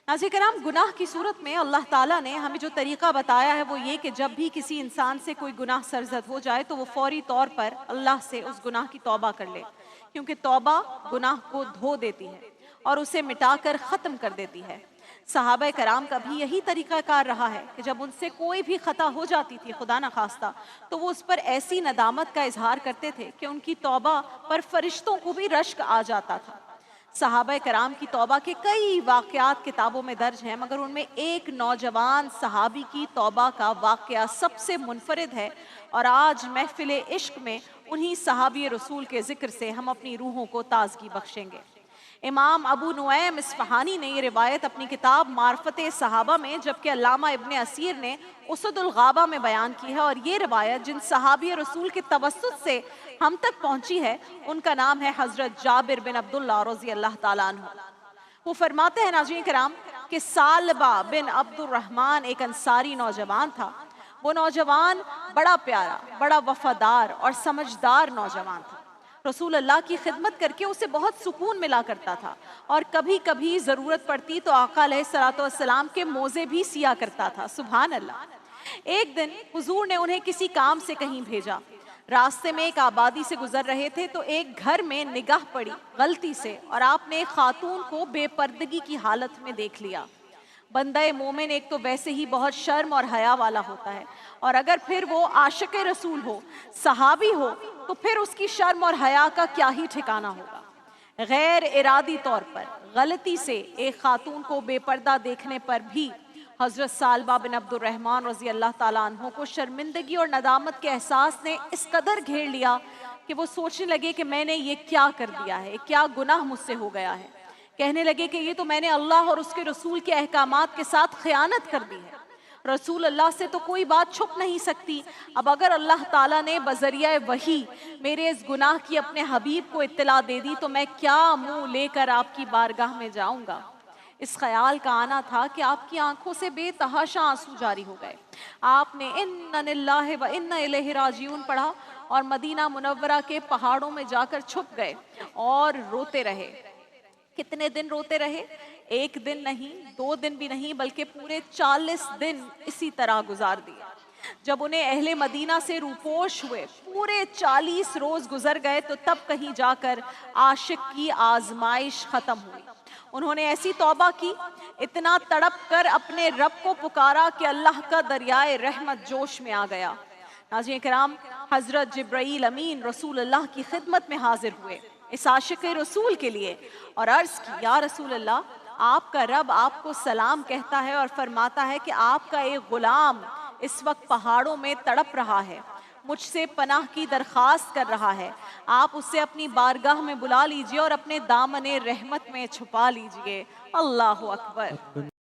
नाज़रीन करام, गुनाह की सूरत में अल्लाह ताला ने हमें जो तरीक़ा बताया है वो ये कि जब भी किसी इंसान से कोई गुनाह सरज़द हो जाए तो वो फ़ौरी तौर पर अल्लाह से उस गुनाह की तौबा कर ले, क्योंकि तौबा गुनाह को धो देती है और उसे मिटाकर ख़त्म कर देती है। सहाबा कराम का भी यही तरीक़ाकार रहा है कि जब उनसे कोई भी ख़ता हो जाती थी, खुदा न खास्ता, तो वो उस पर ऐसी नदामत का इजहार करते थे कि उनकी तौबा पर फरिश्तों को भी रश्क आ जाता था। सहाबा कराम की तौबा के कई वाक़यात किताबों में दर्ज हैं, मगर उनमें एक नौजवान सहाबी की तौबा का वाक़या सबसे मुनफरिद है और आज महफ़िल इश्क में उन्हीं सहाबी रसूल के ज़िक्र से हम अपनी रूहों को ताज़गी बख्शेंगे। इमाम अबू नुऐम इस्फ़हानी ने ये रिवायत अपनी किताब मार्फत सहाबा में, जबकि अल्लामा इब्ने असीर ने उसदुल गाबा में बयान की है। और ये रिवायत जिन सहाबी रसूल के तवस्सुत से हम तक पहुंची है उनका नाम है हज़रत जाबिर बिन अब्दुल्लाह रज़ी अल्लाह ताला अन्हु। वो फरमाते हैं नाज़रीन किराम कि सालबा बिन अब्दुर्रहमान एक अंसारी नौजवान था। वो नौजवान बड़ा प्यारा, बड़ा वफादार और समझदार नौजवान था। रसूल अल्लाह की खिदमत करके उसे बहुत सुकून मिला करता था और कभी कभी ज़रूरत पड़ती तो आका अलैहिस्सलातु वस्सलाम के मोज़े भी सिया करता था। सुभान अल्लाह। एक दिन हुजूर ने उन्हें किसी काम से कहीं भेजा। रास्ते में एक आबादी से गुजर रहे थे तो एक घर में निगाह पड़ी गलती से और आपने एक खातून को बेपर्दगी की हालत में देख लिया। बंदा मोमिन एक तो वैसे ही बहुत शर्म और हया वाला होता है, और अगर फिर वो आशिक रसूल हो, सहाबी हो, तो फिर उसकी शर्म और हया का क्या ही ठिकाना होगा। गैर इरादी तौर पर गलती से एक खातून को बेपर्दा देखने पर भी हज़रत सालबा बिन अब्दुर्रहमान रज़ी अल्लाह ताला अन्हु को शर्मिंदगी और नदामत के एहसास ने इस कदर घेर लिया कि वो सोचने लगे कि मैंने ये क्या कर दिया है, क्या गुनाह मुझसे हो गया है। कहने लगे कि ये तो मैंने अल्लाह और उसके रसूल के अहकामात के साथ खयानत कर दी है। रसूल अल्लाह से तो कोई बात छुप नहीं सकती। अब अगर अल्लाह ताला ने बज़रिया वही मेरे इस गुनाह की अपने हबीब को इत्तला दे दी तो मैं क्या मुंह लेकर आपकी बारगाह में जाऊंगा। इस ख्याल का आना था कि आपकी आंखों से बेतहाशा आंसू जारी हो गए। आपने इन्ना लिल्लाहि व इन्ना इलैहि राजिऊन पढ़ा और मदीना मुनव्वरा के पहाड़ों में जाकर छुप गए और रोते रहे। कितने दिन रोते रहे? एक दिन नहीं, 2 दिन भी नहीं, बल्कि पूरे 40 दिन इसी तरह गुजार दिए। जब उन्हें अहले मदीना से रूपोश हुए पूरे 40 रोज गुजर गए तो तब कहीं जाकर आशिक की आजमाइश खत्म हुई। उन्होंने ऐसी तौबा की, इतना तड़प कर अपने रब को पुकारा कि अल्लाह का दरियाए रहमत जोश में आ गया। नाज़रीन किराम, हज़रत जिब्राईल अमीन रसूल अल्लाह की खिदमत में हाजिर हुए इस आशिक रसूल के लिए और अर्ज़ की, या रसूल अल्लाह, आपका रब आपको सलाम कहता है और फरमाता है कि आपका एक गुलाम इस वक्त पहाड़ों में तड़प रहा है, मुझसे पनाह की दरख्वास्त कर रहा है। आप उसे अपनी बारगाह में बुला लीजिए और अपने दामने रहमत में छुपा लीजिए। अल्लाहु अकबर।